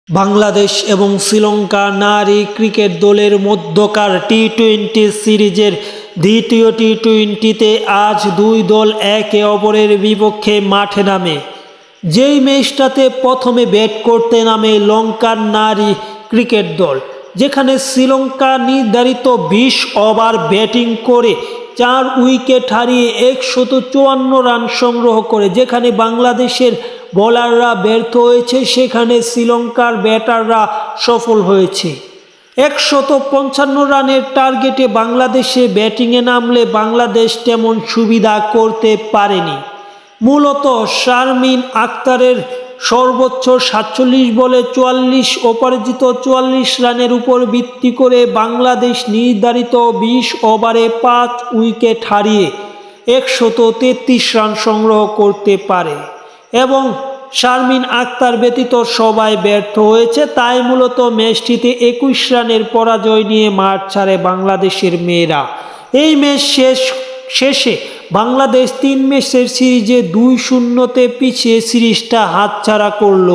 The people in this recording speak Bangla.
বাংলাদেশ এবং শ্রীলঙ্কা নারী ক্রিকেট দলের মধ্যকার টি-20 সিরিজের দ্বিতীয় টি-20তে আজ দুই দল একে অপরের বিপক্ষে মাঠে নামে। যেই ম্যাচটাতে প্রথমে ব্যাট করতে নামে লঙ্কার নারী ক্রিকেট দল, যেখানে শ্রীলঙ্কা নির্ধারিত 20 ওভার ব্যাটিং করে 4 উইকেট হারিয়ে 154 রান সংগ্রহ করে, যেখানে বাংলাদেশের বোলাররা ব্যর্থ হয়েছে সেখানে শ্রীলঙ্কার ব্যাটাররা সফল হয়েছে। 155 রানের টার্গেটে বাংলাদেশে ব্যাটিংয়ে নামলে বাংলাদেশ তেমন সুবিধা করতে পারেনি। মূলত শারমিন আক্তারের সর্বোচ্চ 47 বলে 44 অপরাজিত 44 রানের উপর ভিত্তি করে বাংলাদেশ নির্ধারিত 20 ওভারে 5 উইকেট হারিয়ে 133 রান সংগ্রহ করতে পারে এবং শারমিন আক্তার ব্যতীত সবাই ব্যর্থ হয়েছে। তাই মূলত ম্যাচটিতে 21 রানের পরাজয় নিয়ে মাঠ ছাড়ে বাংলাদেশের মেয়েরা। এই ম্যাচ শেষে বাংলাদেশ 3 ম্যাচের সিরিজে 2-0 পিছিয়ে সিরিজটা হাতছাড়া করল।